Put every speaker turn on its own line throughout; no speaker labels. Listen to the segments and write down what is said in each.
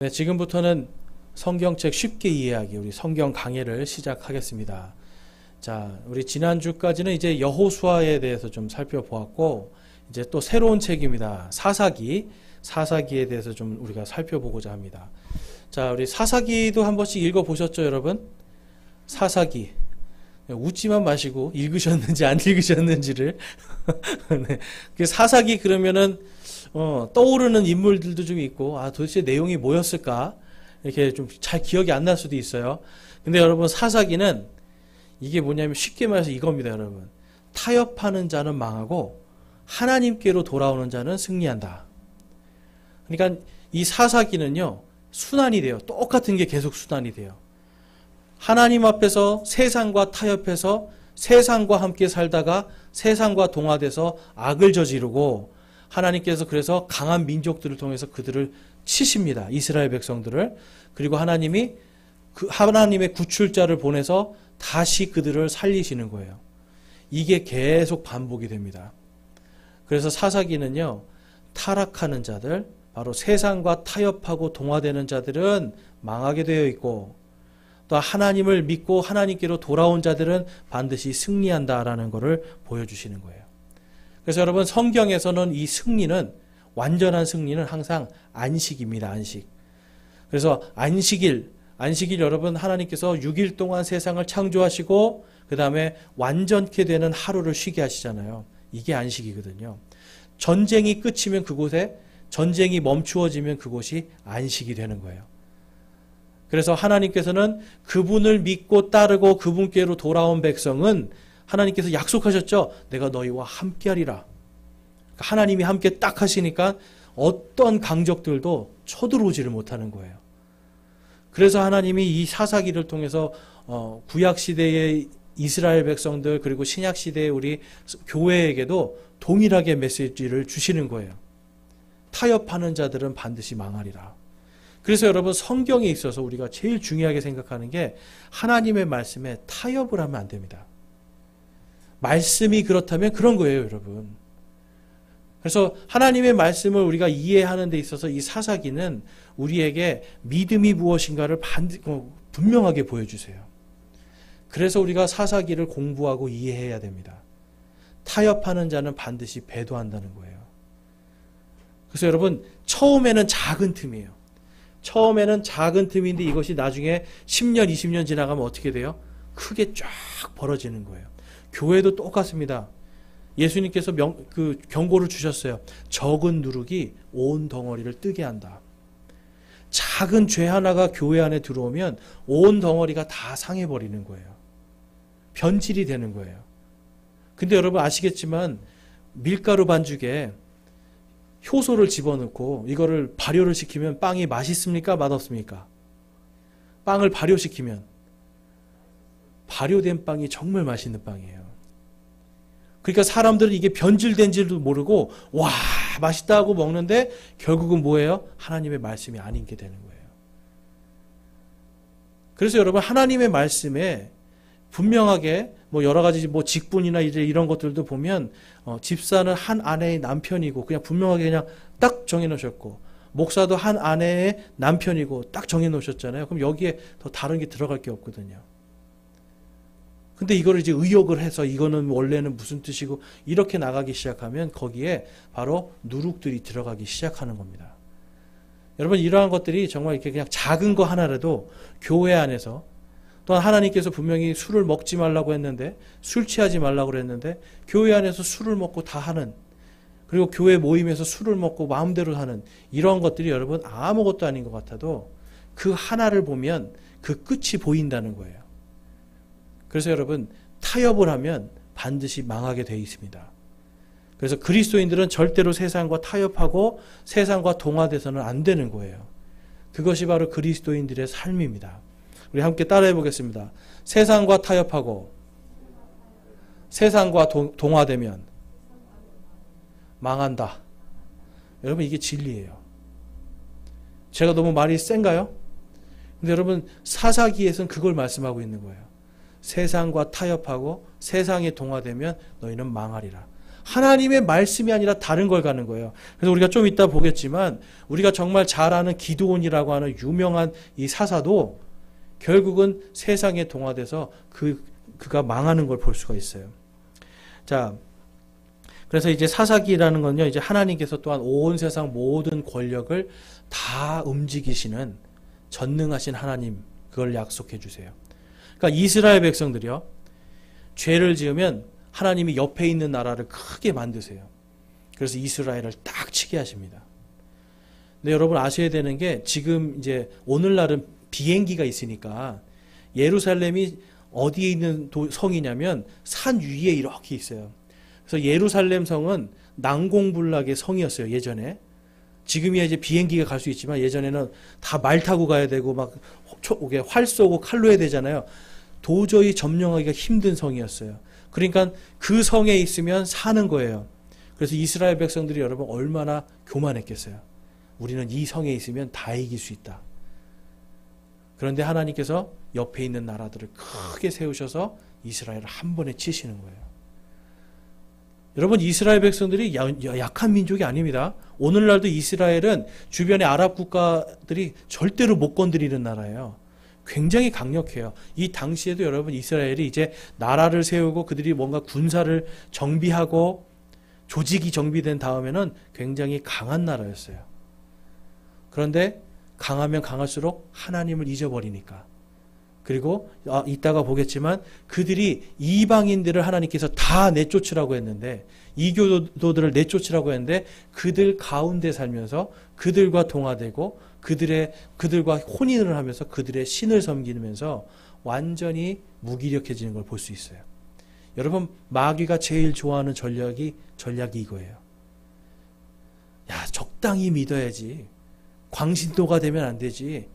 네, 지금부터는 성경책 쉽게 이해하기 우리 성경 강해를 시작하겠습니다. 자, 우리 지난주까지는 이제 여호수아에 대해서 좀 살펴보았고 이제 또 새로운 책입니다. 사사기에 대해서 좀 우리가 살펴보고자 합니다. 자, 우리 사사기도 한 번씩 읽어보셨죠, 여러분? 사사기. 웃지만 마시고 읽으셨는지 안 읽으셨는지를. 네. 사사기 그러면은 떠오르는 인물들도 좀 있고, 도대체 내용이 뭐였을까? 이렇게 좀 잘 기억이 안 날 수도 있어요. 근데 여러분, 사사기는 이게 뭐냐면 쉽게 말해서 이겁니다, 여러분. 타협하는 자는 망하고, 하나님께로 돌아오는 자는 승리한다. 그러니까 이 사사기는요, 순환이 돼요. 똑같은 게 계속 순환이 돼요. 하나님 앞에서 세상과 타협해서 세상과 함께 살다가 세상과 동화돼서 악을 저지르고, 하나님께서 그래서 강한 민족들을 통해서 그들을 치십니다. 이스라엘 백성들을. 그리고 하나님이 하나님의 구출자를 보내서 다시 그들을 살리시는 거예요. 이게 계속 반복이 됩니다. 그래서 사사기는요, 타락하는 자들, 바로 세상과 타협하고 동화되는 자들은 망하게 되어 있고, 또 하나님을 믿고 하나님께로 돌아온 자들은 반드시 승리한다라는 것을 보여주시는 거예요. 그래서 여러분, 성경에서는 이 승리는, 완전한 승리는 항상 안식입니다. 안식. 그래서 안식일 여러분, 하나님께서 6일 동안 세상을 창조하시고 그 다음에 완전케 되는 하루를 쉬게 하시잖아요. 이게 안식이거든요. 전쟁이 끝이면 그곳에, 전쟁이 멈추어지면 그곳이 안식이 되는 거예요. 그래서 하나님께서는 그분을 믿고 따르고 그분께로 돌아온 백성은 하나님께서 약속하셨죠. 내가 너희와 함께하리라. 하나님이 함께 딱 하시니까 어떤 강적들도 쳐들어오지를 못하는 거예요. 그래서 하나님이 이 사사기를 통해서 구약시대의 이스라엘 백성들, 그리고 신약시대의 우리 교회에게도 동일하게 메시지를 주시는 거예요. 타협하는 자들은 반드시 망하리라. 그래서 여러분, 성경에 있어서 우리가 제일 중요하게 생각하는 게 하나님의 말씀에 타협을 하면 안 됩니다. 말씀이 그렇다면 그런 거예요, 여러분. 그래서 하나님의 말씀을 우리가 이해하는 데 있어서 이 사사기는 우리에게 믿음이 무엇인가를 분명하게 보여주세요. 그래서 우리가 사사기를 공부하고 이해해야 됩니다. 타협하는 자는 반드시 배도한다는 거예요. 그래서 여러분, 처음에는 작은 틈이에요. 처음에는 작은 틈인데 이것이 나중에 10년, 20년 지나가면 어떻게 돼요? 크게 쫙 벌어지는 거예요. 교회도 똑같습니다. 예수님께서 경고를 주셨어요. 적은 누룩이 온 덩어리를 뜨게 한다. 작은 죄 하나가 교회 안에 들어오면 온 덩어리가 다 상해버리는 거예요. 변질이 되는 거예요. 근데 여러분 아시겠지만 밀가루 반죽에 효소를 집어넣고 이거를 발효를 시키면 빵이 맛있습니까? 맛없습니까? 빵을 발효시키면 발효된 빵이 정말 맛있는 빵이에요. 그러니까 사람들은 이게 변질된 줄도 모르고 와 맛있다 하고 먹는데 결국은 뭐예요? 하나님의 말씀이 아닌 게 되는 거예요. 그래서 여러분, 하나님의 말씀에 분명하게 여러 가지 직분이나 이제 이런 것들도 보면 집사는 한 아내의 남편이고 그냥 분명하게 그냥 딱 정해 놓으셨고, 목사도 한 아내의 남편이고 딱 정해 놓으셨잖아요. 그럼 여기에 더 다른 게 들어갈 게 없거든요. 근데 이거를 이제 의역을 해서 이거는 원래는 무슨 뜻이고 이렇게 나가기 시작하면 거기에 바로 누룩들이 들어가기 시작하는 겁니다. 여러분, 이러한 것들이 정말 이렇게 그냥 작은 거 하나라도 교회 안에서, 또한 하나님께서 분명히 술을 먹지 말라고 했는데, 술 취하지 말라고 그랬는데 교회 안에서 술을 먹고 다 하는, 그리고 교회 모임에서 술을 먹고 마음대로 하는 이런 것들이 여러분 아무것도 아닌 것 같아도 그 하나를 보면 그 끝이 보인다는 거예요. 그래서 여러분, 타협을 하면 반드시 망하게 되어 있습니다. 그래서 그리스도인들은 절대로 세상과 타협하고 세상과 동화돼서는 안 되는 거예요. 그것이 바로 그리스도인들의 삶입니다. 우리 함께 따라해 보겠습니다. 세상과 타협하고 세상과 동화되면 망한다. 여러분, 이게 진리예요. 제가 너무 말이 센가요? 근데 여러분, 사사기에서는 그걸 말씀하고 있는 거예요. 세상과 타협하고 세상에 동화되면 너희는 망하리라. 하나님의 말씀이 아니라 다른 걸 가는 거예요. 그래서 우리가 좀 이따 보겠지만 우리가 정말 잘 아는 기드온이라고 하는 유명한 이 사사도 결국은 세상에 동화돼서 그가 망하는 걸 볼 수가 있어요. 자, 그래서 이제 사사기라는 건요, 이제 하나님께서 또한 온 세상 모든 권력을 다 움직이시는 전능하신 하나님, 그걸 약속해 주세요. 그러니까 이스라엘 백성들이요, 죄를 지으면 하나님이 옆에 있는 나라를 크게 만드세요. 그래서 이스라엘을 딱 치게 하십니다. 근데 여러분 아셔야 되는 게 지금 이제 오늘날은 비행기가 있으니까 예루살렘이 어디에 있는 성이냐면 산 위에 이렇게 있어요. 그래서 예루살렘 성은 난공불락의 성이었어요, 예전에. 지금이야 이제 비행기가 갈 수 있지만 예전에는 다 말 타고 가야 되고 막 활 쏘고 칼로 해야 되잖아요. 도저히 점령하기가 힘든 성이었어요. 그러니까 그 성에 있으면 사는 거예요. 그래서 이스라엘 백성들이 여러분 얼마나 교만했겠어요. 우리는 이 성에 있으면 다 이길 수 있다. 그런데 하나님께서 옆에 있는 나라들을 크게 세우셔서 이스라엘을 한 번에 치시는 거예요. 여러분 이스라엘 백성들이 약한 민족이 아닙니다. 오늘날도 이스라엘은 주변의 아랍 국가들이 절대로 못 건드리는 나라예요. 굉장히 강력해요. 이 당시에도 여러분 이스라엘이 이제 나라를 세우고 그들이 뭔가 군사를 정비하고 조직이 정비된 다음에는 굉장히 강한 나라였어요. 그런데 강하면 강할수록 하나님을 잊어버리니까. 그리고 이따가 보겠지만 그들이 이방인들을 하나님께서 다 내쫓으라고 했는데, 이교도들을 내쫓으라고 했는데 그들 가운데 살면서 그들과 동화되고 그들과 혼인을 하면서 그들의 신을 섬기면서 완전히 무기력해지는 걸 볼 수 있어요. 여러분 마귀가 제일 좋아하는 전략이 이거예요. 야, 적당히 믿어야지. 광신도가 되면 안 되지.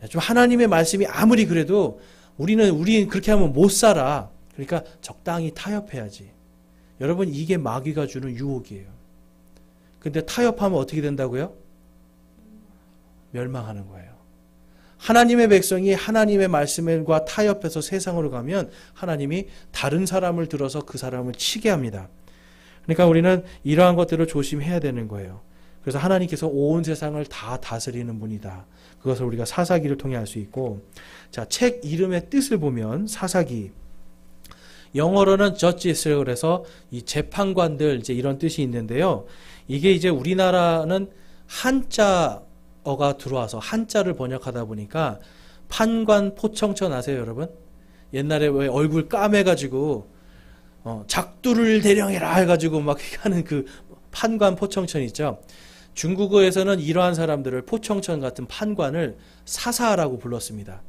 좀 하나님의 말씀이 아무리 그래도 우리는 그렇게 하면 못 살아. 그러니까 적당히 타협해야지. 여러분 이게 마귀가 주는 유혹이에요. 근데 타협하면 어떻게 된다고요? 멸망하는 거예요. 하나님의 백성이 하나님의 말씀과 타협해서 세상으로 가면 하나님이 다른 사람을 들어서 그 사람을 치게 합니다. 그러니까 우리는 이러한 것들을 조심해야 되는 거예요. 그래서 하나님께서 온 세상을 다 다스리는 분이다. 그것을 우리가 사사기를 통해 알 수 있고, 자, 책 이름의 뜻을 보면 사사기, 영어로는 judges라고 해서 이 재판관들 이제 이런 뜻이 있는데요. 이게 이제 우리나라는 한자어가 들어와서 한자를 번역하다 보니까 판관 포청천 아세요, 여러분? 옛날에 왜 얼굴 까매가지고 작두를 대령해라 해가지고 막 하는 그 판관 포청천 있죠. 중국어에서는 이러한 사람들을 포청천 같은 판관을 사사라고 불렀습니다.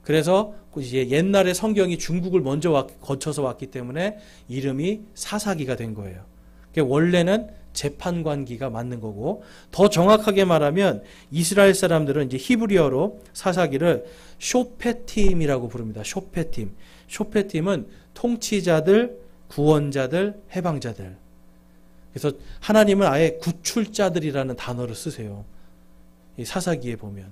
그래서 이제 옛날에 성경이 중국을 먼저 거쳐서 왔기 때문에 이름이 사사기가 된 거예요. 원래는 재판관기가 맞는 거고, 더 정확하게 말하면 이스라엘 사람들은 이제 히브리어로 사사기를 쇼페팀이라고 부릅니다. 쇼페팀. 쇼페팀은 통치자들, 구원자들, 해방자들. 그래서 하나님은 아예 구출자들이라는 단어를 쓰세요. 이 사사기에 보면.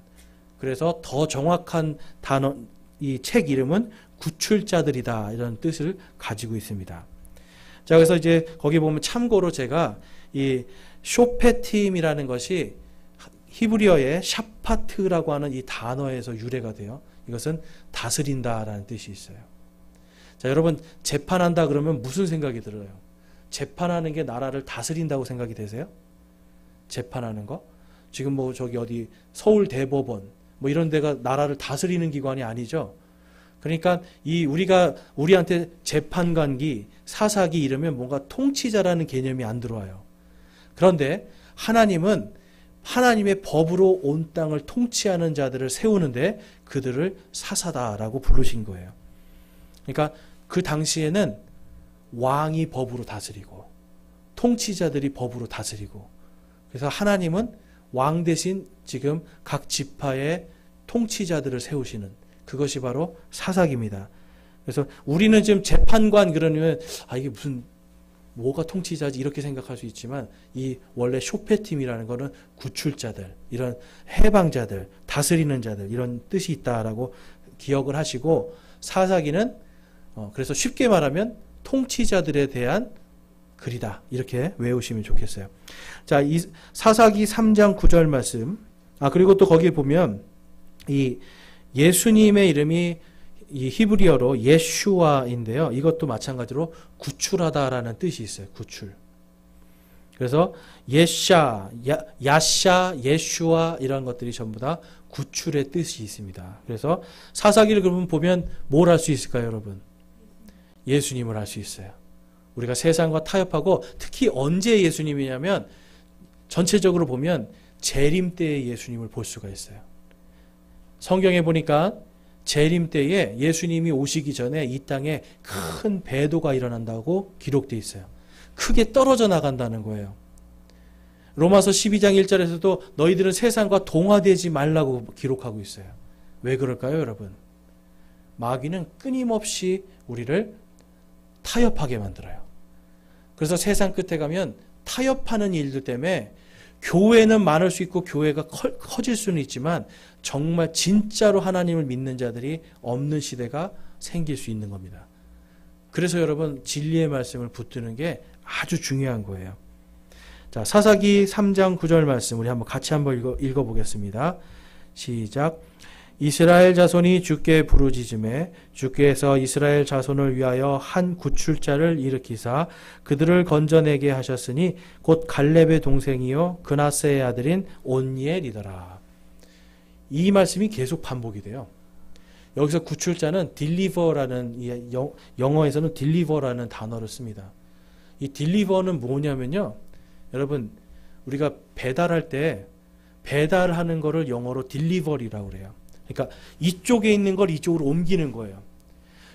그래서 더 정확한 단어, 이 책 이름은 구출자들이다, 이런 뜻을 가지고 있습니다. 자, 그래서 이제 거기 보면 참고로 제가 이 쇼페팀이라는 것이 히브리어의 샤파트라고 하는 이 단어에서 유래가 돼요. 이것은 다스린다라는 뜻이 있어요. 자, 여러분 재판한다 그러면 무슨 생각이 들어요? 재판하는 게 나라를 다스린다고 생각이 되세요? 재판하는 거? 지금 뭐 저기 어디 서울 대법원 뭐 이런 데가 나라를 다스리는 기관이 아니죠. 그러니까 우리한테 재판관기, 사사기 이러면 뭔가 통치자라는 개념이 안 들어와요. 그런데 하나님은 하나님의 법으로 온 땅을 통치하는 자들을 세우는데 그들을 사사다라고 부르신 거예요. 그러니까 그 당시에는 왕이 법으로 다스리고 통치자들이 법으로 다스리고, 그래서 하나님은 왕 대신 지금 각 지파의 통치자들을 세우시는, 그것이 바로 사사기입니다. 그래서 우리는 지금 재판관 그러면 이게 무슨 뭐가 통치자지 이렇게 생각할 수 있지만, 이 원래 쇼페팀이라는 거는 구출자들, 이런 해방자들, 다스리는 자들 이런 뜻이 있다라고 기억을 하시고, 사사기는 그래서 쉽게 말하면 통치자들에 대한 그리다. 이렇게 외우시면 좋겠어요. 자, 이 사사기 3장 9절 말씀. 그리고 또 거기에 보면 이 예수님의 이름이 이 히브리어로 예슈아인데요. 이것도 마찬가지로 구출하다라는 뜻이 있어요. 구출. 그래서 예샤, 야샤, 예슈아 이런 것들이 전부 다 구출의 뜻이 있습니다. 그래서 사사기를 그러면 보면 뭘 알 수 있을까요, 여러분? 예수님을 알 수 있어요. 우리가 세상과 타협하고 특히 언제 예수님이냐면 전체적으로 보면 재림 때의 예수님을 볼 수가 있어요. 성경에 보니까 재림 때에 예수님이 오시기 전에 이 땅에 큰 배도가 일어난다고 기록되어 있어요. 크게 떨어져 나간다는 거예요. 로마서 12장 1절에서도 너희들은 세상과 동화되지 말라고 기록하고 있어요. 왜 그럴까요, 여러분? 마귀는 끊임없이 우리를 타협하게 만들어요. 그래서 세상 끝에 가면 타협하는 일들 때문에 교회는 많을 수 있고 교회가 커질 수는 있지만 정말 진짜로 하나님을 믿는 자들이 없는 시대가 생길 수 있는 겁니다. 그래서 여러분 진리의 말씀을 붙드는 게 아주 중요한 거예요. 자, 사사기 3장 9절 말씀 우리 같이 한번 읽어보겠습니다. 시작. 이스라엘 자손이 주께 부르짖음에 주께서 이스라엘 자손을 위하여 한 구출자를 일으키사 그들을 건져내게 하셨으니 곧 갈렙의 동생이요 그나세의 아들인 온니엘이더라. 이 말씀이 계속 반복이 돼요. 여기서 구출자는 deliver라는, 영어에서는 deliver라는 단어를 씁니다. 이 deliver는 뭐냐면요, 여러분 우리가 배달할 때 배달하는 거를 영어로 delivery라고 그래요. 그러니까 이쪽에 있는 걸 이쪽으로 옮기는 거예요.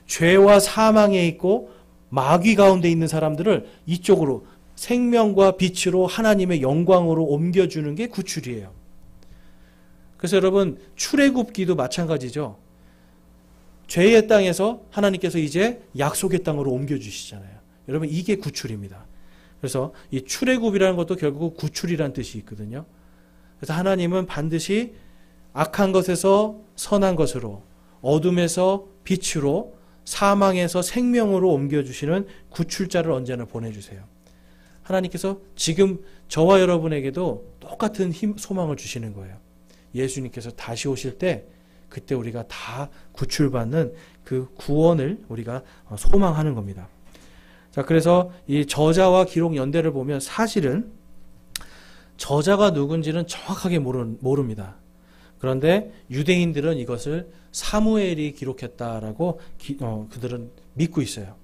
죄와 사망에 있고 마귀 가운데 있는 사람들을 이쪽으로 생명과 빛으로 하나님의 영광으로 옮겨주는 게 구출이에요. 그래서 여러분 출애굽기도 마찬가지죠. 죄의 땅에서 하나님께서 이제 약속의 땅으로 옮겨주시잖아요. 여러분 이게 구출입니다. 그래서 이 출애굽이라는 것도 결국 구출이라는 뜻이 있거든요. 그래서 하나님은 반드시 악한 것에서 선한 것으로, 어둠에서 빛으로, 사망에서 생명으로 옮겨주시는 구출자를 언제나 보내주세요. 하나님께서 지금 저와 여러분에게도 똑같은 소망을 주시는 거예요. 예수님께서 다시 오실 때 그때 우리가 다 구출받는 그 구원을 우리가 소망하는 겁니다. 자, 그래서 이 저자와 기록 연대를 보면 사실은 저자가 누군지는 정확하게 모릅니다. 그런데 유대인들은 이것을 사무엘이 기록했다라고 그들은 믿고 있어요.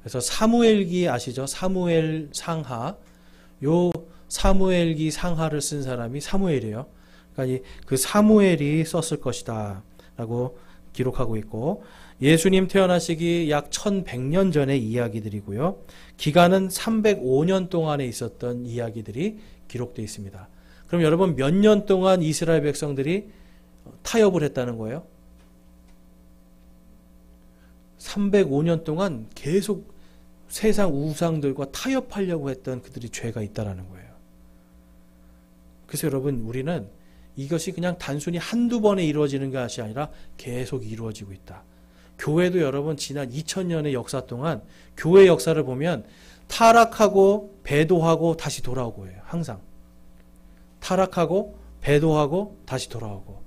그래서 사무엘기 아시죠? 사무엘 상하. 요 사무엘기 상하를 쓴 사람이 사무엘이에요. 그러니까 그 사무엘이 썼을 것이다 라고 기록하고 있고, 예수님 태어나시기 약 1100년 전의 이야기들이고요. 기간은 305년 동안에 있었던 이야기들이 기록되어 있습니다. 그럼 여러분 몇 년 동안 이스라엘 백성들이 타협을 했다는 거예요? 305년 동안 계속 세상 우상들과 타협하려고 했던 그들이 죄가 있다라는 거예요. 그래서 여러분 우리는 이것이 그냥 단순히 한두 번에 이루어지는 것이 아니라 계속 이루어지고 있다. 교회도 여러분 지난 2000년의 역사 동안 교회 역사를 보면 타락하고 배도하고 다시 돌아오고 해요. 항상. 타락하고 배도하고 다시 돌아오고.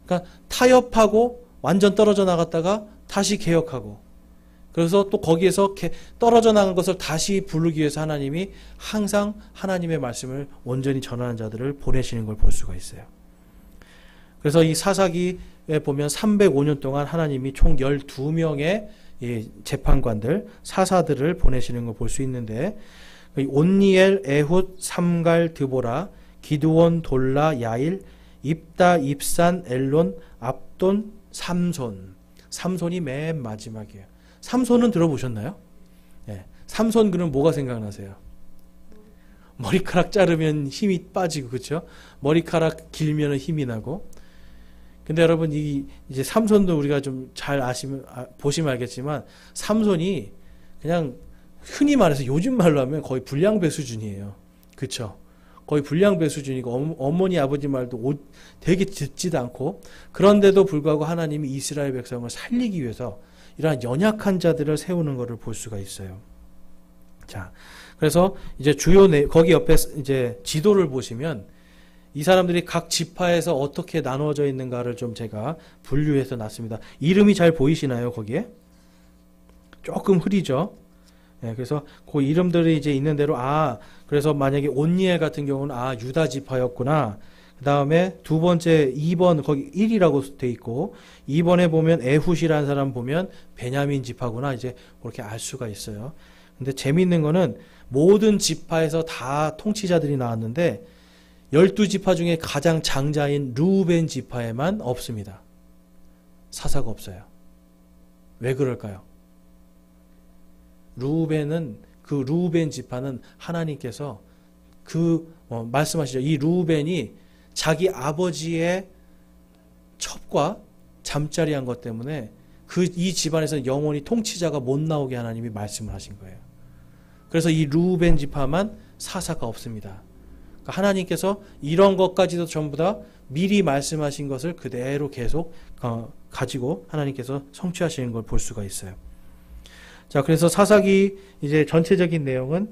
그러니까 타협하고 완전 떨어져 나갔다가 다시 개혁하고. 그래서 또 거기에서 떨어져 나간 것을 다시 부르기 위해서 하나님이 항상 하나님의 말씀을 온전히 전하는 자들을 보내시는 걸 볼 수가 있어요. 그래서 이 사사기에 보면 305년 동안 하나님이 총 12명의 재판관들, 사사들을 보내시는 걸 볼 수 있는데, 온니엘, 에훗, 삼갈, 드보라, 기드온, 돌라, 야일, 입다, 입산, 엘론, 압돈, 삼손. 삼손이 맨 마지막이에요. 삼손은 들어보셨나요? 네. 삼손 그럼 뭐가 생각나세요? 머리카락 자르면 힘이 빠지고, 그렇죠? 머리카락 길면 힘이 나고. 근데 여러분 이제 삼손도 우리가 좀 잘 보시면 알겠지만 삼손이 그냥 흔히 말해서 요즘 말로 하면 거의 불량배 수준이에요. 그렇죠? 거의 불량배 수준이고 어머니 아버지 말도 되게 듣지도 않고, 그런데도 불구하고 하나님이 이스라엘 백성을 살리기 위해서 이러한 연약한 자들을 세우는 것을 볼 수가 있어요. 자, 그래서 이제 거기 옆에 이제 지도를 보시면 이 사람들이 각 지파에서 어떻게 나누어져 있는가를 좀 제가 분류해서 놨습니다. 이름이 잘 보이시나요, 거기에? 조금 흐리죠? 예, 그래서 그 이름들이 이제 있는 대로, 그래서 만약에 온니엘 같은 경우는, 유다 지파였구나. 그 다음에 두 번째 2번, 거기 1이라고 돼 있고, 2번에 보면 에훗이라는 사람 보면 베냐민 지파구나. 이제 그렇게 알 수가 있어요. 근데 재미있는 거는 모든 지파에서 다 통치자들이 나왔는데, 12지파 중에 가장 장자인 르우벤 지파에만 없습니다. 사사가 없어요. 왜 그럴까요? 그 르우벤 지파는 하나님께서 말씀하시죠. 이 르우벤이 자기 아버지의 첩과 잠자리한 것 때문에 이 집안에서 영원히 통치자가 못 나오게 하나님이 말씀을 하신 거예요. 그래서 이 르우벤 지파만 사사가 없습니다. 그러니까 하나님께서 이런 것까지도 전부 다 미리 말씀하신 것을 그대로 계속 가지고 하나님께서 성취하시는 걸 볼 수가 있어요. 자, 그래서 사사기 이제 전체적인 내용은,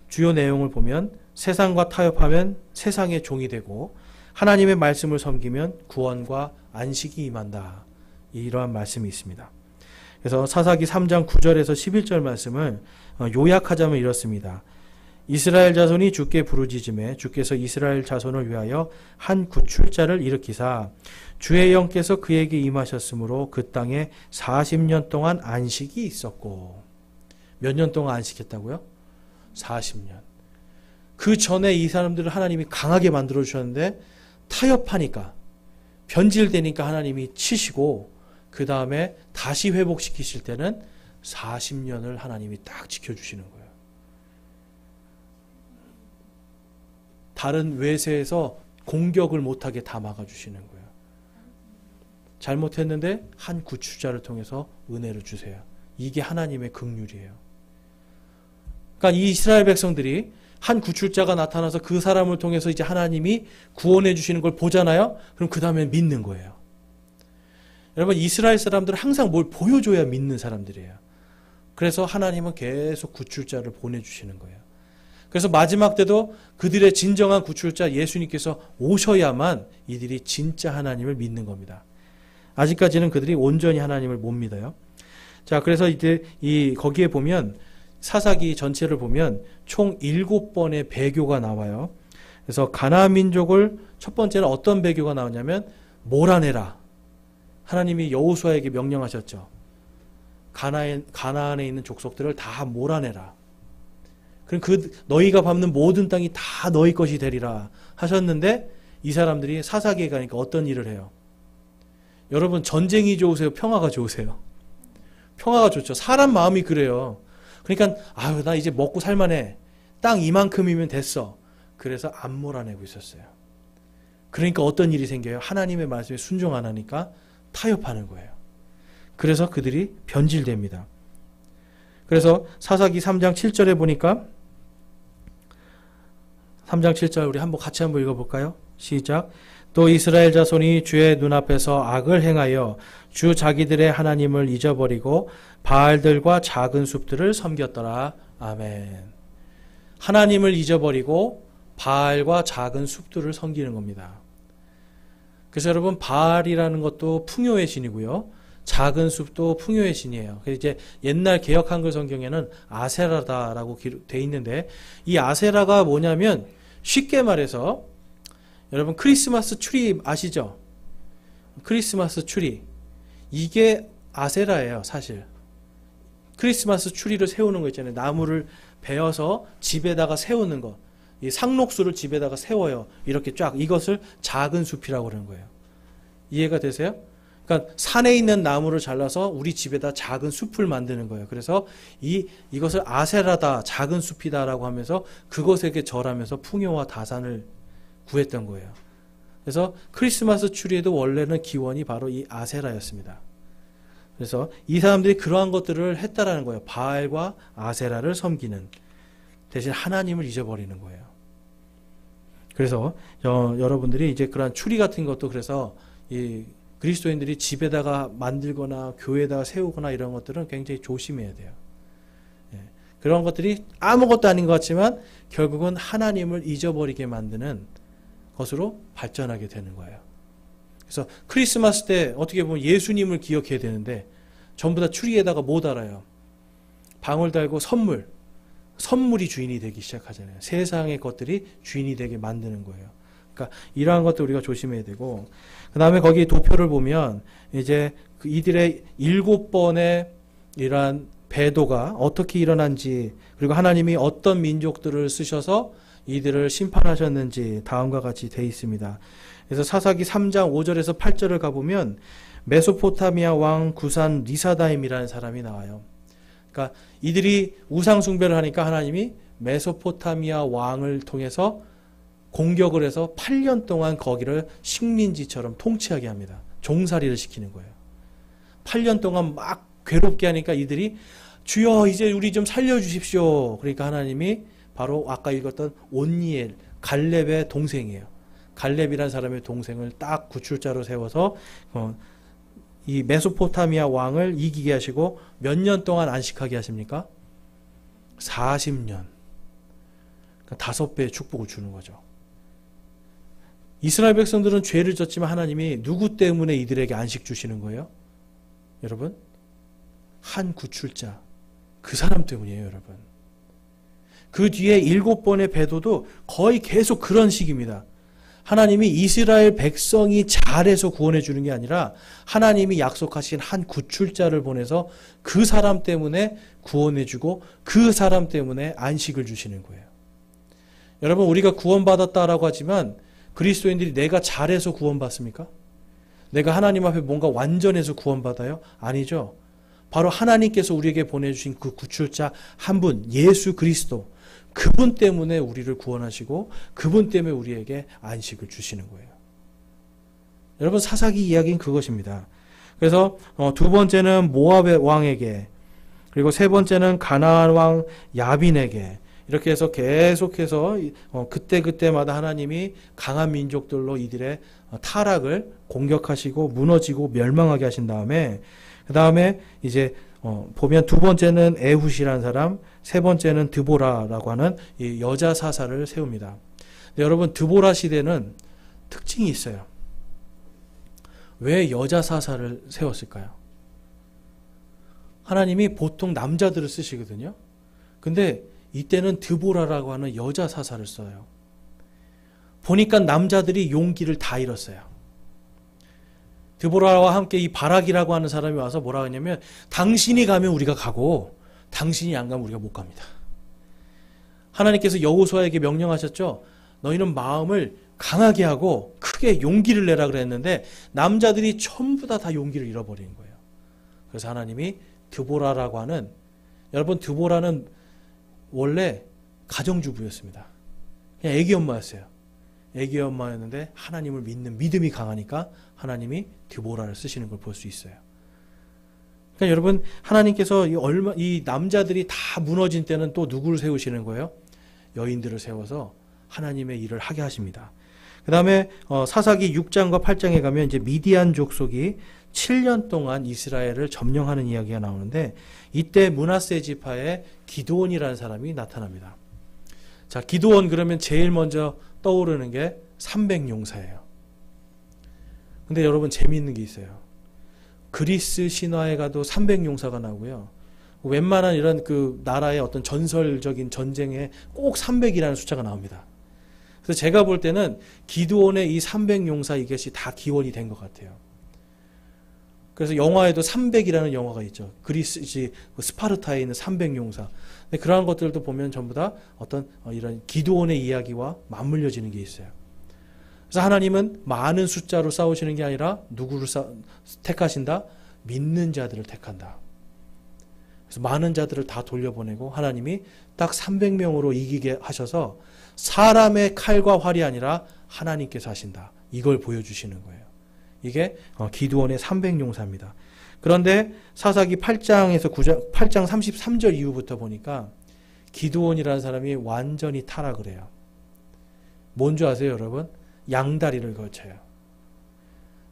주요 내용을 보면 세상과 타협하면 세상의 종이 되고 하나님의 말씀을 섬기면 구원과 안식이 임한다. 이러한 말씀이 있습니다. 그래서 사사기 3장 9절에서 11절 말씀을 요약하자면 이렇습니다. 이스라엘 자손이 주께 부르짖음에 주께서 이스라엘 자손을 위하여 한 구출자를 일으키사 주의 영께서 그에게 임하셨으므로 그 땅에 40년 동안 안식이 있었고. 몇 년 동안 안식했다고요? 40년. 그 전에 이 사람들을 하나님이 강하게 만들어 주셨는데 타협하니까, 변질되니까 하나님이 치시고, 그 다음에 다시 회복시키실 때는 40년을 하나님이 딱 지켜주시는 거예요. 다른 외세에서 공격을 못하게 다 막아주시는 거예요. 잘못했는데 한 구출자를 통해서 은혜를 주세요. 이게 하나님의 긍휼이에요. 그러니까 이 이스라엘 백성들이 한 구출자가 나타나서 그 사람을 통해서 이제 하나님이 구원해 주시는 걸 보잖아요. 그럼 그 다음에 믿는 거예요. 여러분, 이스라엘 사람들은 항상 뭘 보여줘야 믿는 사람들이에요. 그래서 하나님은 계속 구출자를 보내주시는 거예요. 그래서 마지막 때도 그들의 진정한 구출자 예수님께서 오셔야만 이들이 진짜 하나님을 믿는 겁니다. 아직까지는 그들이 온전히 하나님을 못 믿어요. 자, 그래서 이제 거기에 보면 사사기 전체를 보면 총 7번의 배교가 나와요. 그래서 가나안 민족을 첫 번째는 어떤 배교가 나오냐면 몰아내라. 하나님이 여호수아에게 명령하셨죠. 가나안에 있는 족속들을 다 몰아내라. 그럼 너희가 밟는 모든 땅이 다 너희 것이 되리라 하셨는데, 이 사람들이 사사기에 가니까 어떤 일을 해요? 여러분, 전쟁이 좋으세요? 평화가 좋으세요? 평화가 좋죠. 사람 마음이 그래요. 그러니까 나 이제 먹고 살만해. 땅 이만큼이면 됐어. 그래서 안 몰아내고 있었어요. 그러니까 어떤 일이 생겨요? 하나님의 말씀에 순종 안 하니까 타협하는 거예요. 그래서 그들이 변질됩니다. 그래서 사사기 3장 7절에 보니까 3장 7절 우리 같이 한번 읽어볼까요? 시작. 또 이스라엘 자손이 주의 눈앞에서 악을 행하여 주 자기들의 하나님을 잊어버리고 바알들과 작은 숲들을 섬겼더라. 아멘. 하나님을 잊어버리고 바알과 작은 숲들을 섬기는 겁니다. 그래서 여러분, 바알이라는 것도 풍요의 신이고요. 작은 숲도 풍요의 신이에요. 그래서 이제 옛날 개역 한글 성경에는 아세라다라고 되어 있는데, 이 아세라가 뭐냐면 쉽게 말해서, 여러분 크리스마스 추리 아시죠? 크리스마스 추리. 이게 아세라예요, 사실. 크리스마스 추리를 세우는 거 있잖아요. 나무를 베어서 집에다가 세우는 거. 이 상록수를 집에다가 세워요. 이렇게 쫙. 이것을 작은 숲이라고 그러는 거예요. 이해가 되세요? 그러니까 산에 있는 나무를 잘라서 우리 집에다 작은 숲을 만드는 거예요. 그래서 이것을 아세라다, 작은 숲이다라고 하면서 그것에게 절하면서 풍요와 다산을 구했던 거예요. 그래서 크리스마스 추리에도 원래는 기원이 바로 이 아세라였습니다. 그래서 이 사람들이 그러한 것들을 했다라는 거예요. 바알과 아세라를 섬기는, 대신 하나님을 잊어버리는 거예요. 그래서 여러분들이 이제 그러한 추리 같은 것도, 그래서 이 그리스도인들이 집에다가 만들거나 교회에다가 세우거나 이런 것들은 굉장히 조심해야 돼요. 그런 것들이 아무것도 아닌 것 같지만 결국은 하나님을 잊어버리게 만드는 것으로 발전하게 되는 거예요. 그래서 크리스마스 때 어떻게 보면 예수님을 기억해야 되는데 전부 다 추리에다가 못 알아요. 방울 달고 선물이 주인이 되기 시작하잖아요. 세상의 것들이 주인이 되게 만드는 거예요. 그러니까 이러한 것도 우리가 조심해야 되고, 그 다음에 거기 도표를 보면 이제 이들의 7번의 이러한 배도가 어떻게 일어난지, 그리고 하나님이 어떤 민족들을 쓰셔서 이들을 심판하셨는지 다음과 같이 되어 있습니다. 그래서 사사기 3장 5절에서 8절을 가보면 메소포타미아 왕 구산 리사다임이라는 사람이 나와요. 그러니까 이들이 우상 숭배를 하니까 하나님이 메소포타미아 왕을 통해서 공격을 해서 8년 동안 거기를 식민지처럼 통치하게 합니다. 종살이를 시키는 거예요. 8년 동안 막 괴롭게 하니까 이들이 주여 이제 우리 좀 살려주십시오. 그러니까 하나님이 바로 아까 읽었던 온니엘, 갈렙의 동생이에요. 갈렙이라는 사람의 동생을 딱 구출자로 세워서 이 메소포타미아 왕을 이기게 하시고 몇 년 동안 안식하게 하십니까? 40년. 그러니까 5배의 축복을 주는 거죠. 이스라엘 백성들은 죄를 졌지만 하나님이 누구 때문에 이들에게 안식 주시는 거예요? 여러분, 한 구출자, 그 사람 때문이에요, 여러분. 그 뒤에 7번의 배도도 거의 계속 그런 식입니다. 하나님이 이스라엘 백성이 잘해서 구원해 주는 게 아니라 하나님이 약속하신 한 구출자를 보내서 그 사람 때문에 구원해 주고 그 사람 때문에 안식을 주시는 거예요. 여러분, 우리가 구원받았다라고 하지만 그리스도인들이 내가 잘해서 구원받습니까? 내가 하나님 앞에 뭔가 완전해서 구원받아요? 아니죠. 바로 하나님께서 우리에게 보내주신 그 구출자 한 분, 예수 그리스도, 그분 때문에 우리를 구원하시고 그분 때문에 우리에게 안식을 주시는 거예요. 여러분, 사사기 이야기는 그것입니다. 그래서 두 번째는 모압의 왕에게, 그리고 세 번째는 가나안 왕 야빈에게, 이렇게 해서 계속해서 그때그때마다 하나님이 강한 민족들로 이들의 타락을 공격하시고 무너지고 멸망하게 하신 다음에, 그 다음에 이제 보면 두 번째는 에훗이라는 사람, 세 번째는 드보라라고 하는 이 여자 사사를 세웁니다. 근데 여러분, 드보라 시대는 특징이 있어요. 왜 여자 사사를 세웠을까요? 하나님이 보통 남자들을 쓰시거든요. 근데 이때는 드보라라고 하는 여자 사사를 써요. 보니까 남자들이 용기를 다 잃었어요. 드보라와 함께 이 바락이라고 하는 사람이 와서 뭐라 하냐면, 당신이 가면 우리가 가고 당신이 안 가면 우리가 못 갑니다. 하나님께서 여호수아에게 명령하셨죠. 너희는 마음을 강하게 하고 크게 용기를 내라 그랬는데 남자들이 전부 다 용기를 잃어버린 거예요. 그래서 하나님이 드보라라고 하는, 여러분, 드보라는 원래 가정주부였습니다. 그냥 애기 엄마였어요. 애기 엄마였는데 하나님을 믿는 믿음이 강하니까 하나님이 드보라를 쓰시는 걸 볼 수 있어요. 그러니까 여러분, 하나님께서 이 남자들이 다 무너진 때는 또 누구를 세우시는 거예요? 여인들을 세워서 하나님의 일을 하게 하십니다. 그 다음에 사사기 6장과 8장에 가면 이제 미디안 족속이 7년 동안 이스라엘을 점령하는 이야기가 나오는데, 이때 므낫세 지파의 기드온이라는 사람이 나타납니다. 자, 기드온 그러면 제일 먼저 떠오르는 게 300용사예요. 근데 여러분, 재미있는 게 있어요. 그리스 신화에 가도 300용사가 나오고요. 웬만한 이런 그 나라의 어떤 전설적인 전쟁에 꼭 300이라는 숫자가 나옵니다. 그래서 제가 볼 때는 기드온의 이 300용사 이것이 다 기원이 된 것 같아요. 그래서 영화에도 300이라는 영화가 있죠. 그리스 스파르타에 있는 300용사. 근데 그러한 것들도 보면 전부 다 어떤 이런 기드온의 이야기와 맞물려지는 게 있어요. 그래서 하나님은 많은 숫자로 싸우시는 게 아니라 누구를 택하신다? 믿는 자들을 택한다. 그래서 많은 자들을 다 돌려보내고 하나님이 딱 300명으로 이기게 하셔서 사람의 칼과 활이 아니라 하나님께서 하신다. 이걸 보여주시는 거예요. 이게 기드온의 300용사입니다. 그런데 사사기 8장에서 8장 33절 이후부터 보니까 기드온이라는 사람이 완전히 타락을 해요. 뭔지 아세요, 여러분? 양다리를 걸쳐요.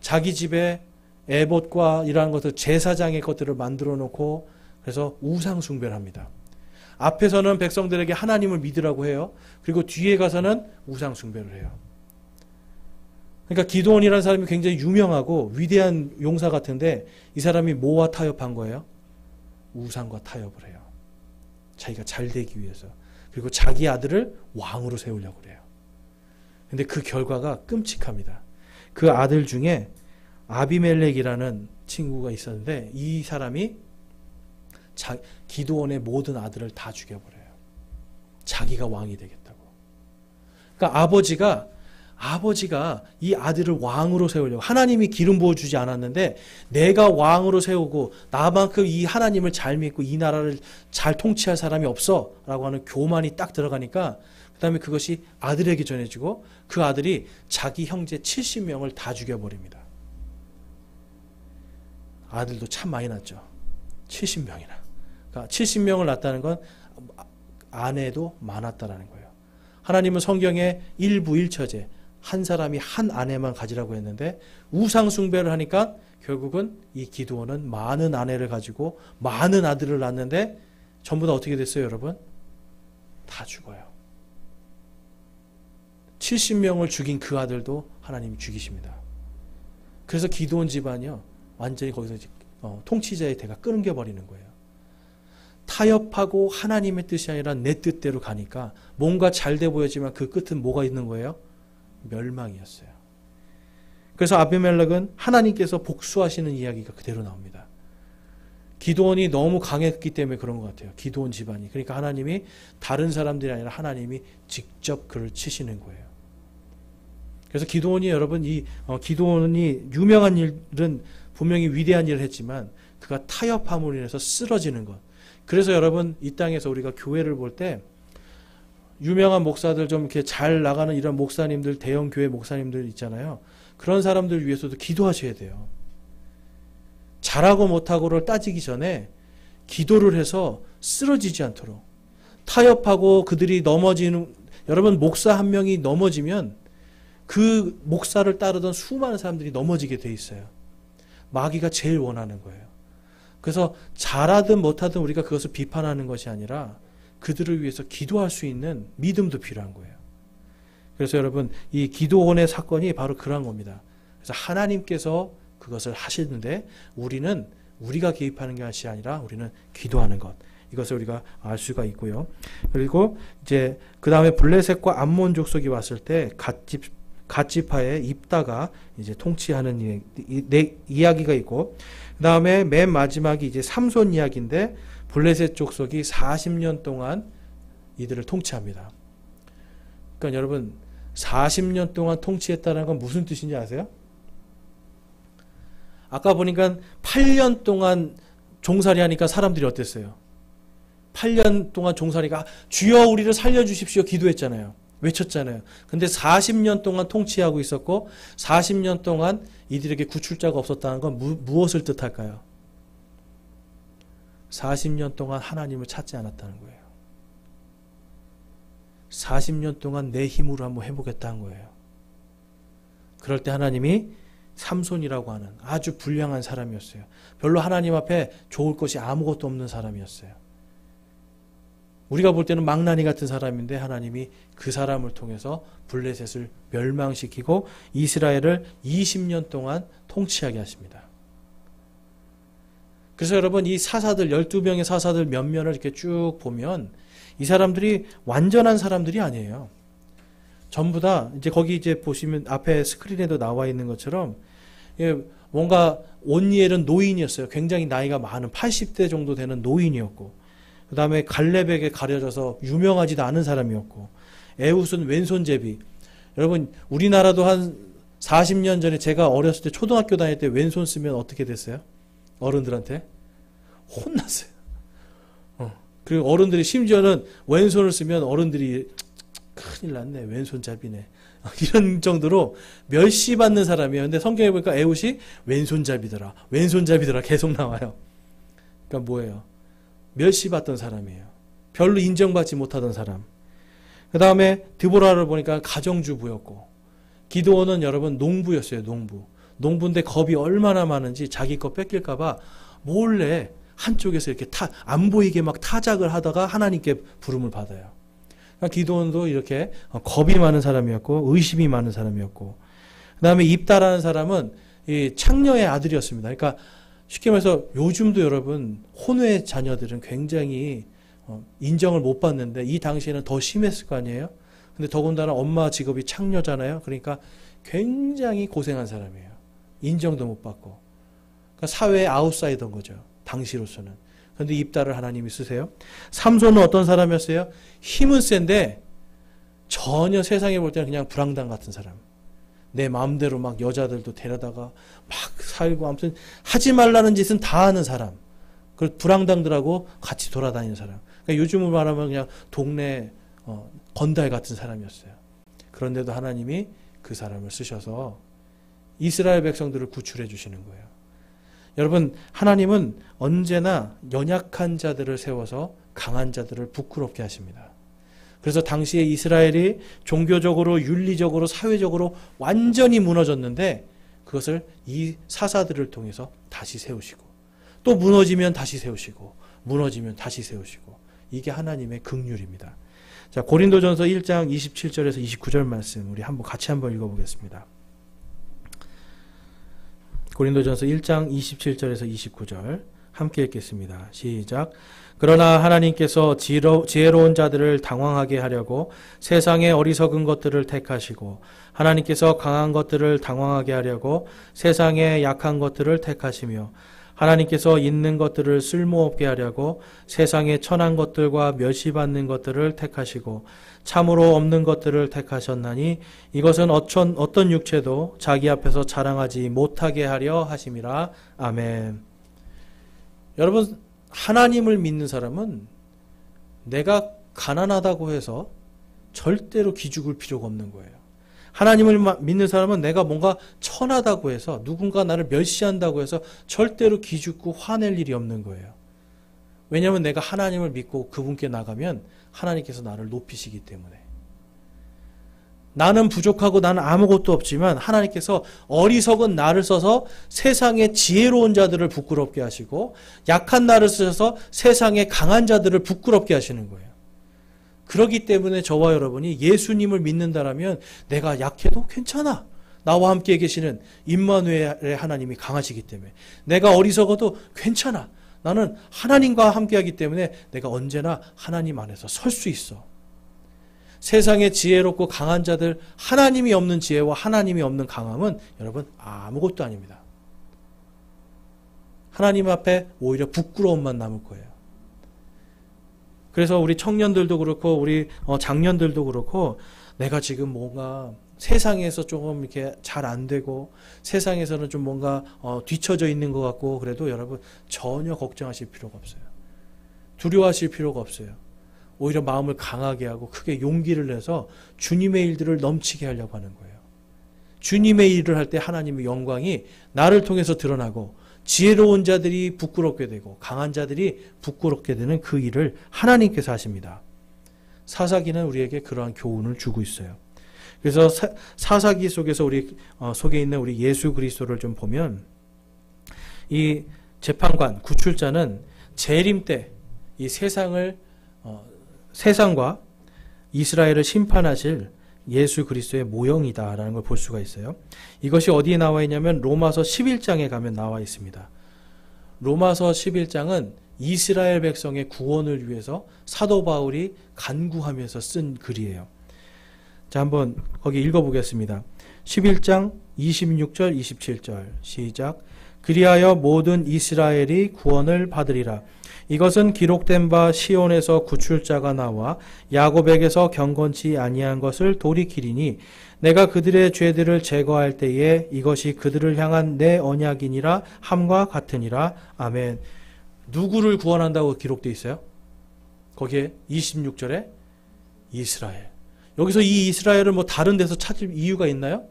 자기 집에 에봇과 이러한 것들, 제사장의 것들을 만들어 놓고 그래서 우상 숭배를 합니다. 앞에서는 백성들에게 하나님을 믿으라고 해요. 그리고 뒤에 가서는 우상 숭배를 해요. 그러니까 기드온이라는 사람이 굉장히 유명하고 위대한 용사 같은데 이 사람이 뭐와 타협한 거예요? 우상과 타협을 해요. 자기가 잘 되기 위해서. 그리고 자기 아들을 왕으로 세우려고 그래요. 근데 그 결과가 끔찍합니다. 그 아들 중에 아비멜렉이라는 친구가 있었는데 이 사람이 기드온의 모든 아들을 다 죽여버려요. 자기가 왕이 되겠다고. 그러니까 아버지가 이 아들을 왕으로 세우려고, 하나님이 기름 부어주지 않았는데 내가 왕으로 세우고 나만큼 이 하나님을 잘 믿고 이 나라를 잘 통치할 사람이 없어 라고 하는 교만이 딱 들어가니까 그 다음에 그것이 아들에게 전해지고 그 아들이 자기 형제 70명을 다 죽여버립니다. 아들도 참 많이 낳죠. 70명이나. 그러니까 70명을 낳았다는 건 아내도 많았다라는 거예요. 하나님은 성경에 일부일처제, 한 사람이 한 아내만 가지라고 했는데 우상 숭배를 하니까 결국은 이 기드온은 많은 아내를 가지고 많은 아들을 낳았는데 전부 다 어떻게 됐어요, 여러분? 다 죽어요. 70명을 죽인 그 아들도 하나님이 죽이십니다. 그래서 기드온 집안이요, 완전히 거기서 통치자의 대가 끊겨버리는 거예요. 타협하고 하나님의 뜻이 아니라 내 뜻대로 가니까 뭔가 잘 돼 보였지만 그 끝은 뭐가 있는 거예요? 멸망이었어요. 그래서 아비멜렉은 하나님께서 복수하시는 이야기가 그대로 나옵니다. 기드온이 너무 강했기 때문에 그런 것 같아요. 기드온 집안이. 그러니까 하나님이 다른 사람들이 아니라 하나님이 직접 그를 치시는 거예요. 그래서 기드온이, 여러분, 기드온이 유명한 일은 분명히 위대한 일을 했지만 그가 타협함으로 인해서 쓰러지는 것. 그래서 여러분, 이 땅에서 우리가 교회를 볼 때 유명한 목사들, 좀 이렇게 잘 나가는 이런 목사님들, 대형 교회 목사님들 있잖아요. 그런 사람들 위해서도 기도하셔야 돼요. 잘하고 못하고를 따지기 전에 기도를 해서 쓰러지지 않도록, 타협하고 그들이 넘어지는, 여러분, 목사 한 명이 넘어지면 그 목사를 따르던 수많은 사람들이 넘어지게 돼 있어요. 마귀가 제일 원하는 거예요. 그래서 잘하든 못하든 우리가 그것을 비판하는 것이 아니라 그들을 위해서 기도할 수 있는 믿음도 필요한 거예요. 그래서 여러분, 이 기드온의 사건이 바로 그런 겁니다. 그래서 하나님께서 그것을 하시는데 우리는 우리가 개입하는 것이 아니라 우리는 기도하는 것. 이것을 우리가 알 수가 있고요. 그리고 이제 그 다음에 블레셋과 암몬 족속이 왔을 때 갓지파에 입다가 이제 통치하는 이야기가 있고, 그 다음에 맨 마지막이 이제 삼손 이야기인데 블레셋 족속이 40년 동안 이들을 통치합니다. 그러니까 여러분, 40년 동안 통치했다는 건 무슨 뜻인지 아세요? 아까 보니까 8년 동안 종살이 하니까 사람들이 어땠어요? 8년 동안 종살이가 주여 우리를 살려주십시오 기도했잖아요. 외쳤잖아요. 근데 40년 동안 통치하고 있었고 40년 동안 이들에게 구출자가 없었다는 건 무엇을 뜻할까요? 40년 동안 하나님을 찾지 않았다는 거예요. 40년 동안 내 힘으로 한번 해보겠다는 거예요. 그럴 때 하나님이 삼손이라고 하는 아주 불량한 사람이었어요. 별로 하나님 앞에 좋을 것이 아무것도 없는 사람이었어요. 우리가 볼 때는 망나니 같은 사람인데 하나님이 그 사람을 통해서 블레셋을 멸망시키고 이스라엘을 20년 동안 통치하게 하십니다. 그래서 여러분, 이 사사들, 12명의 사사들 면면을 이렇게 쭉 보면 이 사람들이 완전한 사람들이 아니에요. 전부 다 이제 거기 이제 보시면 앞에 스크린에도 나와 있는 것처럼 뭔가 온니엘은 노인이었어요. 굉장히 나이가 많은 80대 정도 되는 노인이었고, 그 다음에 갈렙에게 가려져서 유명하지도 않은 사람이었고, 에훗은 왼손잡이. 여러분, 우리나라도 한 40년 전에 제가 어렸을 때 초등학교 다닐 때 왼손 쓰면 어떻게 됐어요? 어른들한테 혼났어요. 그리고 어른들이 심지어는 왼손을 쓰면 어른들이 큰일 났네, 왼손잡이네, 이런 정도로 멸시받는 사람이에요. 근데 성경에 보니까 에훗이 왼손잡이더라, 왼손잡이더라 계속 나와요. 그러니까 뭐예요? 멸시받던 사람이에요. 별로 인정받지 못하던 사람. 그 다음에 드보라를 보니까 가정주부였고, 기드온은 여러분 농부였어요. 농부인데 겁이 얼마나 많은지 자기 거 뺏길까봐 몰래 한쪽에서 이렇게 안 보이게 막 타작을 하다가 하나님께 부름을 받아요. 그러니까 기드온도 이렇게 겁이 많은 사람이었고 의심이 많은 사람이었고, 그 다음에 입다라는 사람은 이 창녀의 아들이었습니다. 그러니까 쉽게 말해서 요즘도 여러분 혼외 자녀들은 굉장히 인정을 못 받는데 이 당시에는 더 심했을 거 아니에요. 근데 더군다나 엄마 직업이 창녀잖아요. 그러니까 굉장히 고생한 사람이에요. 인정도 못 받고. 그러니까 사회의 아웃사이더인 거죠. 당시로서는. 그런데 입다를 하나님이 쓰세요. 삼손은 어떤 사람이었어요? 힘은 센데 전혀 세상에 볼 때는 그냥 불황당 같은 사람. 내 마음대로 막 여자들도 데려다가 막 살고, 아무튼 하지 말라는 짓은 다 하는 사람. 그 불황당들하고 같이 돌아다니는 사람. 그러니까 요즘으로 말하면 그냥 동네 건달 같은 사람이었어요. 그런데도 하나님이 그 사람을 쓰셔서 이스라엘 백성들을 구출해 주시는 거예요. 여러분, 하나님은 언제나 연약한 자들을 세워서 강한 자들을 부끄럽게 하십니다. 그래서 당시에 이스라엘이 종교적으로, 윤리적으로, 사회적으로 완전히 무너졌는데 그것을 이 사사들을 통해서 다시 세우시고, 또 무너지면 다시 세우시고, 무너지면 다시 세우시고, 이게 하나님의 긍휼입니다. 자, 고린도전서 1장 27절에서 29절 말씀 우리 같이 한번 읽어보겠습니다. 고린도전서 1장 27절에서 29절 함께 읽겠습니다. 시작. 그러나 하나님께서 지혜로운 자들을 당황하게 하려고 세상의 어리석은 것들을 택하시고, 하나님께서 강한 것들을 당황하게 하려고 세상의 약한 것들을 택하시며, 하나님께서 있는 것들을 쓸모없게 하려고 세상의 천한 것들과 멸시받는 것들을 택하시고 참으로 없는 것들을 택하셨나니 이것은 어떤 육체도 자기 앞에서 자랑하지 못하게 하려 하심이라. 아멘. 여러분, 하나님을 믿는 사람은 내가 가난하다고 해서 절대로 기죽을 필요가 없는 거예요. 하나님을 믿는 사람은 내가 뭔가 천하다고 해서, 누군가 나를 멸시한다고 해서 절대로 기죽고 화낼 일이 없는 거예요. 왜냐하면 내가 하나님을 믿고 그분께 나가면 하나님께서 나를 높이시기 때문에. 나는 부족하고 나는 아무것도 없지만 하나님께서 어리석은 나를 써서 세상의 지혜로운 자들을 부끄럽게 하시고, 약한 나를 쓰셔서 세상의 강한 자들을 부끄럽게 하시는 거예요. 그렇기 때문에 저와 여러분이 예수님을 믿는다라면 내가 약해도 괜찮아. 나와 함께 계시는 임마누엘의 하나님이 강하시기 때문에. 내가 어리석어도 괜찮아. 나는 하나님과 함께하기 때문에 내가 언제나 하나님 안에서 설 수 있어. 세상에 지혜롭고 강한 자들, 하나님이 없는 지혜와 하나님이 없는 강함은 여러분 아무것도 아닙니다. 하나님 앞에 오히려 부끄러움만 남을 거예요. 그래서 우리 청년들도 그렇고 우리 장년들도 그렇고, 내가 지금 뭔가 세상에서 조금 이렇게 잘 안 되고 세상에서는 좀 뭔가 뒤처져 있는 것 같고, 그래도 여러분 전혀 걱정하실 필요가 없어요. 두려워하실 필요가 없어요. 오히려 마음을 강하게 하고 크게 용기를 내서 주님의 일들을 넘치게 하려고 하는 거예요. 주님의 일을 할 때 하나님의 영광이 나를 통해서 드러나고, 지혜로운 자들이 부끄럽게 되고 강한 자들이 부끄럽게 되는 그 일을 하나님께서 하십니다. 사사기는 우리에게 그러한 교훈을 주고 있어요. 그래서 사사기 속에서 우리 속에 있는 우리 예수 그리스도를 좀 보면, 이 재판관, 구출자는 재림 때 이 세상과 이스라엘을 심판하실 예수 그리스도의 모형이다라는 걸 볼 수가 있어요. 이것이 어디에 나와 있냐면 로마서 11장에 가면 나와 있습니다. 로마서 11장은 이스라엘 백성의 구원을 위해서 사도 바울이 간구하면서 쓴 글이에요. 자, 한번 거기 읽어보겠습니다. 11장 26절 27절 시작. 그리하여 모든 이스라엘이 구원을 받으리라. 이것은 기록된 바 시온에서 구출자가 나와 야곱에게서 경건치 아니한 것을 돌이키리니 내가 그들의 죄들을 제거할 때에 이것이 그들을 향한 내 언약이니라 함과 같으니라. 아멘. 누구를 구원한다고 기록되어 있어요? 거기에 26절에 이스라엘. 여기서 이 이스라엘을 뭐 다른 데서 찾을 이유가 있나요?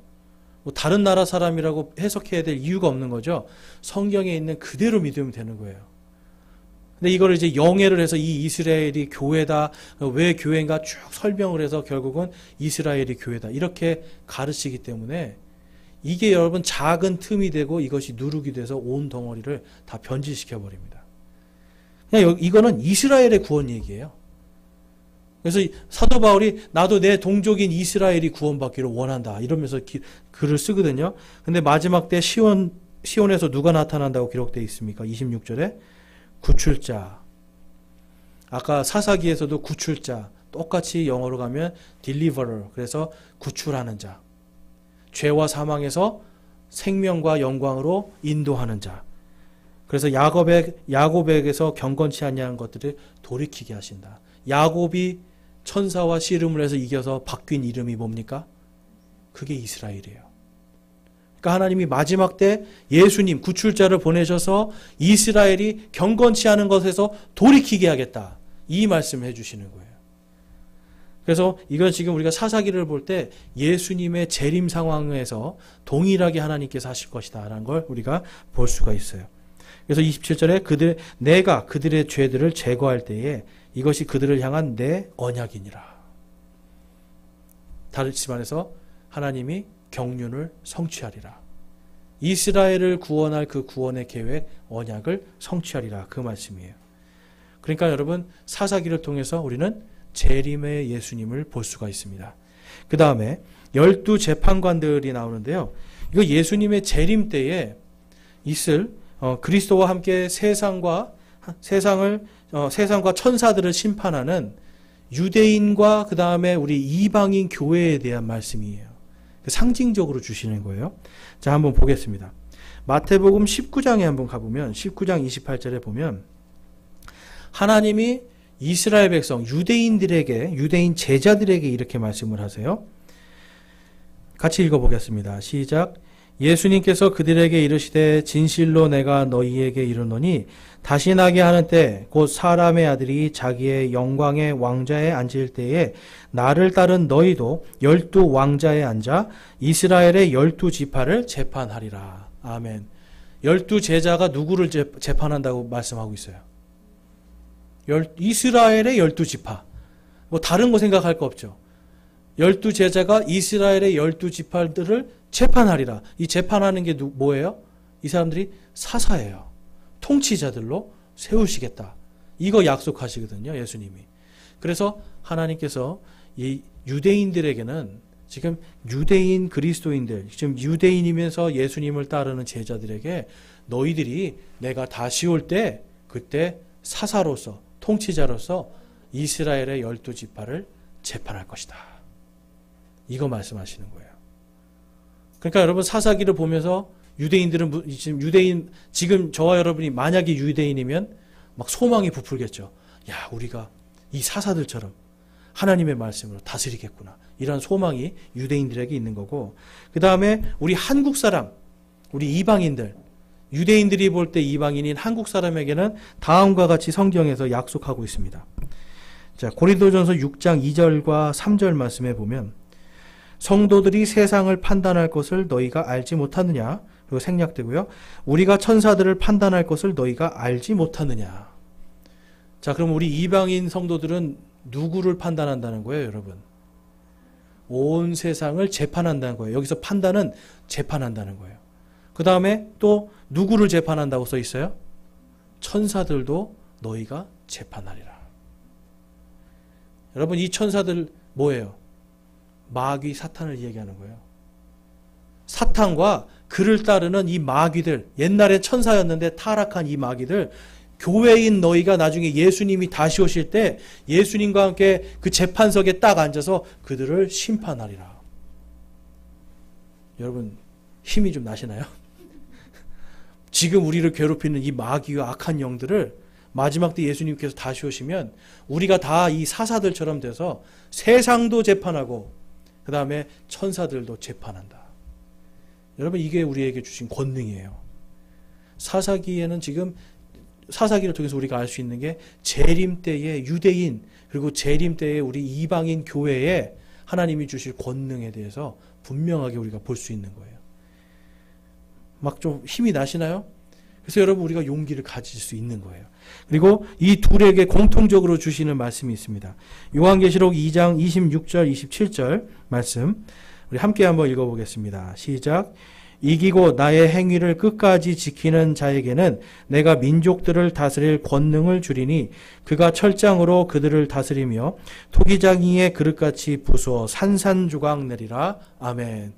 뭐 다른 나라 사람이라고 해석해야 될 이유가 없는 거죠. 성경에 있는 그대로 믿으면 되는 거예요. 근데 이걸 이제 영해를 해서 이 이스라엘이 교회다, 왜 교회인가 쭉 설명을 해서 결국은 이스라엘이 교회다, 이렇게 가르치기 때문에 이게 여러분 작은 틈이 되고 이것이 누룩이 돼서 온 덩어리를 다 변질시켜 버립니다. 그냥 이거는 이스라엘의 구원 얘기예요. 그래서 사도 바울이 나도 내 동족인 이스라엘이 구원받기를 원한다 이러면서 글을 쓰거든요. 근데 마지막 때 시온에서 누가 나타난다고 기록되어 있습니까? 26절에 구출자. 아까 사사기에서도 구출자. 똑같이 영어로 가면 deliverer. 그래서 구출하는 자. 죄와 사망에서 생명과 영광으로 인도하는 자. 그래서 야곱에게서 경건치 아니한 것들을 돌이키게 하신다. 야곱이 천사와 씨름을 해서 이겨서 바뀐 이름이 뭡니까? 그게 이스라엘이에요. 그러니까 하나님이 마지막 때 예수님 구출자를 보내셔서 이스라엘이 경건치 않은 것에서 돌이키게 하겠다. 이 말씀을 해주시는 거예요. 그래서 이건 지금 우리가 사사기를 볼 때 예수님의 재림 상황에서 동일하게 하나님께서 하실 것이다 라는 걸 우리가 볼 수가 있어요. 그래서 27절에 내가 그들의 죄들을 제거할 때에 이것이 그들을 향한 내 언약이니라. 다시 말해서 하나님이 경륜을 성취하리라. 이스라엘을 구원할 그 구원의 계획, 언약을 성취하리라. 그 말씀이에요. 그러니까 여러분 사사기를 통해서 우리는 재림의 예수님을 볼 수가 있습니다. 그 다음에 12재판관들이 나오는데요. 이거 예수님의 재림 때에 있을 그리스도와 함께 세상과 천사들을 심판하는 유대인과 그 다음에 우리 이방인 교회에 대한 말씀이에요. 상징적으로 주시는 거예요. 자, 한번 보겠습니다. 마태복음 19장에 한번 가보면 19장 28절에 보면 하나님이 이스라엘 백성 유대인 제자들에게 이렇게 말씀을 하세요. 같이 읽어보겠습니다. 시작. 예수님께서 그들에게 이르시되 진실로 내가 너희에게 이르노니 다시 나게 하는 때 곧 사람의 아들이 자기의 영광의 왕좌에 앉을 때에 나를 따른 너희도 12 왕좌에 앉아 이스라엘의 12지파를 재판하리라. 아멘. 12 제자가 누구를 재판한다고 말씀하고 있어요? 이스라엘의 12지파. 뭐 다른 거 생각할 거 없죠. 12 제자가 이스라엘의 12지파들을 재판하리라. 이 재판하는 게 뭐예요? 이 사람들이 사사예요. 통치자들로 세우시겠다. 이거 약속하시거든요, 예수님이. 그래서 하나님께서 이 유대인들에게는 지금 유대인 그리스도인들, 지금 유대인이면서 예수님을 따르는 제자들에게 너희들이 내가 다시 올 때 그때 사사로서 통치자로서 이스라엘의 12지파를 재판할 것이다. 이거 말씀하시는 거예요. 그러니까 여러분 사사기를 보면서 유대인들은 지금 저와 여러분이 만약에 유대인이면 막 소망이 부풀겠죠. 야, 우리가 이 사사들처럼 하나님의 말씀으로 다스리겠구나. 이런 소망이 유대인들에게 있는 거고, 그 다음에 우리 한국 사람, 우리 이방인들, 유대인들이 볼 때 이방인인 한국 사람에게는 다음과 같이 성경에서 약속하고 있습니다. 자, 고린도전서 6장 2절과 3절 말씀에 보면 성도들이 세상을 판단할 것을 너희가 알지 못하느냐? 그리고 생략되고요. 우리가 천사들을 판단할 것을 너희가 알지 못하느냐? 자, 그럼 우리 이방인 성도들은 누구를 판단한다는 거예요, 여러분? 온 세상을 재판한다는 거예요. 여기서 판단은 재판한다는 거예요. 그 다음에 또 누구를 재판한다고 써 있어요? 천사들도 너희가 재판하리라. 여러분, 이 천사들 뭐예요? 마귀 사탄을 얘기하는 거예요. 사탄과 그를 따르는 이 마귀들, 옛날에 천사였는데 타락한 이 마귀들, 교회인 너희가 나중에 예수님이 다시 오실 때 예수님과 함께 그 재판석에 딱 앉아서 그들을 심판하리라. 여러분, 힘이 좀 나시나요? 지금 우리를 괴롭히는 이 마귀와 악한 영들을 마지막 때 예수님께서 다시 오시면 우리가 다 이 사사들처럼 돼서 세상도 재판하고 그 다음에 천사들도 재판한다. 여러분, 이게 우리에게 주신 권능이에요. 사사기에는 지금 사사기를 통해서 우리가 알 수 있는 게 재림 때의 유대인 그리고 재림 때의 우리 이방인 교회에 하나님이 주실 권능에 대해서 분명하게 우리가 볼 수 있는 거예요. 막 좀 힘이 나시나요? 그래서 여러분, 우리가 용기를 가질 수 있는 거예요. 그리고 이 둘에게 공통적으로 주시는 말씀이 있습니다. 요한계시록 2장 26절 27절 말씀 우리 함께 한번 읽어보겠습니다. 시작. 이기고 나의 행위를 끝까지 지키는 자에게는 내가 민족들을 다스릴 권능을 주리니 그가 철장으로 그들을 다스리며 토기장이의 그릇같이 부수어 산산조각 내리라. 아멘.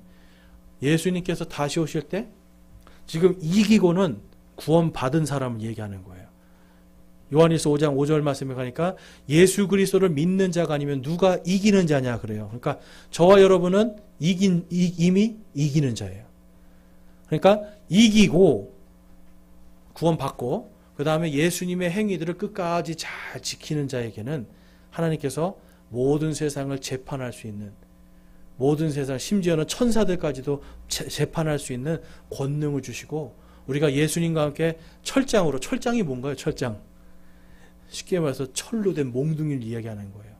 예수님께서 다시 오실 때 지금 이기고는 구원받은 사람을 얘기하는 거예요. 요한일서 5장 5절 말씀에 가니까 예수 그리스도를 믿는 자가 아니면 누가 이기는 자냐 그래요. 그러니까 저와 여러분은 이미 이기는 자예요. 그러니까 이기고 구원받고 그 다음에 예수님의 행위들을 끝까지 잘 지키는 자에게는 하나님께서 모든 세상을 재판할 수 있는, 모든 세상, 심지어는 천사들까지도 재판할 수 있는 권능을 주시고, 우리가 예수님과 함께 철장으로, 철장이 뭔가요? 철장. 쉽게 말해서 철로 된 몽둥이를 이야기하는 거예요.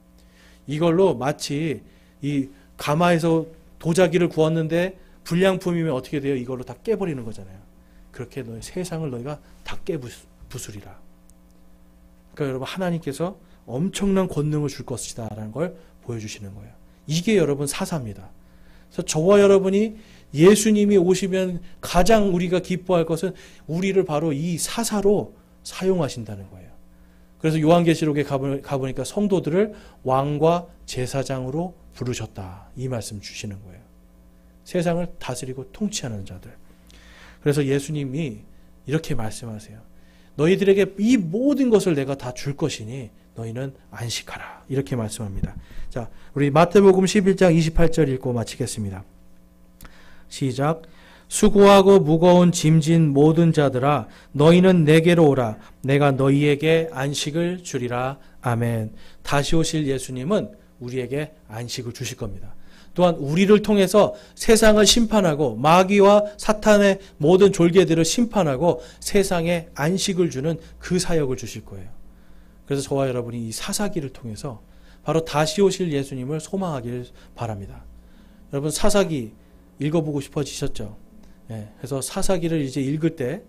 이걸로 마치 이 가마에서 도자기를 구웠는데 불량품이면 어떻게 돼요? 이걸로 다 깨버리는 거잖아요. 그렇게 너희 세상을 너희가 다 깨부수리라. 그러니까 여러분, 하나님께서 엄청난 권능을 줄 것이다 라는 걸 보여주시는 거예요. 이게 여러분 사사입니다. 그래서 저와 여러분이 예수님이 오시면 가장 우리가 기뻐할 것은 우리를 바로 이 사사로 사용하신다는 거예요. 그래서 요한계시록에 가보니까 성도들을 왕과 제사장으로 부르셨다, 이 말씀 주시는 거예요. 세상을 다스리고 통치하는 자들. 그래서 예수님이 이렇게 말씀하세요. 너희들에게 이 모든 것을 내가 다 줄 것이니 너희는 안식하라, 이렇게 말씀합니다. 자, 우리 마태복음 11장 28절 읽고 마치겠습니다. 시작. 수고하고 무거운 짐진 모든 자들아 너희는 내게로 오라. 내가 너희에게 안식을 주리라. 아멘. 다시 오실 예수님은 우리에게 안식을 주실 겁니다. 또한 우리를 통해서 세상을 심판하고 마귀와 사탄의 모든 졸개들을 심판하고 세상에 안식을 주는 그 사역을 주실 거예요. 그래서 저와 여러분이 이 사사기를 통해서 바로 다시 오실 예수님을 소망하기를 바랍니다. 여러분, 사사기 읽어보고 싶어지셨죠? 예, 그래서 사사기를 이제 읽을 때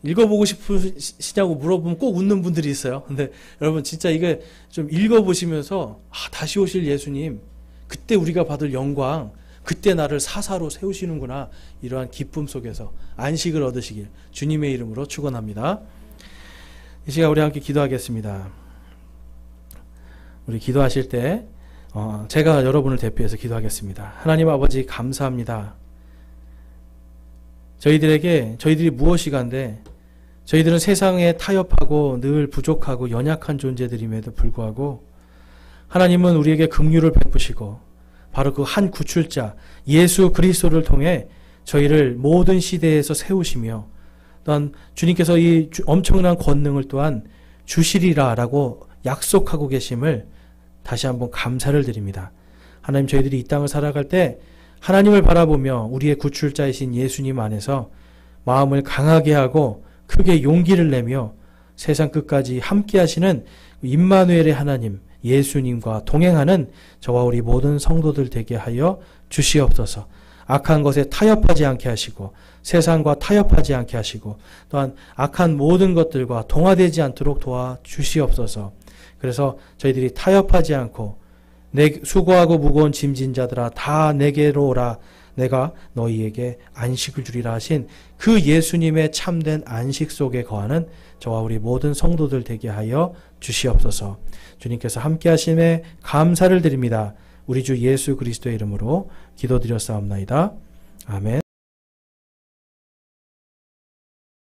읽어보고 싶으시냐고 물어보면 꼭 웃는 분들이 있어요. 근데 여러분, 진짜 이게 좀 읽어보시면서 다시 오실 예수님, 그때 우리가 받을 영광, 그때 나를 사사로 세우시는구나, 이러한 기쁨 속에서 안식을 얻으시길 주님의 이름으로 축원합니다. 이 시간 우리 함께 기도하겠습니다. 우리 기도하실 때 제가 여러분을 대표해서 기도하겠습니다. 하나님 아버지, 감사합니다. 저희들이 무엇이간데 저희들은 세상에 타협하고 늘 부족하고 연약한 존재들임에도 불구하고 하나님은 우리에게 긍휼을 베푸시고 바로 그 한 구출자 예수 그리스도를 통해 저희를 모든 시대에서 세우시며 또한 주님께서 이 엄청난 권능을 또한 주시리라라고 약속하고 계심을 다시 한번 감사를 드립니다. 하나님, 저희들이 이 땅을 살아갈 때 하나님을 바라보며 우리의 구출자이신 예수님 안에서 마음을 강하게 하고 크게 용기를 내며 세상 끝까지 함께 하시는 임마누엘의 하나님 예수님과 동행하는 저와 우리 모든 성도들 되게 하여 주시옵소서. 악한 것에 타협하지 않게 하시고 세상과 타협하지 않게 하시고 또한 악한 모든 것들과 동화되지 않도록 도와주시옵소서. 그래서 저희들이 타협하지 않고 수고하고 무거운 짐진 자들아 다 내게로 오라. 내가 너희에게 안식을 주리라 하신 그 예수님의 참된 안식 속에 거하는 저와 우리 모든 성도들 되게 하여 주시옵소서. 주님께서 함께 하심에 감사를 드립니다. 우리 주 예수 그리스도의 이름으로 기도드렸사옵나이다. 아멘.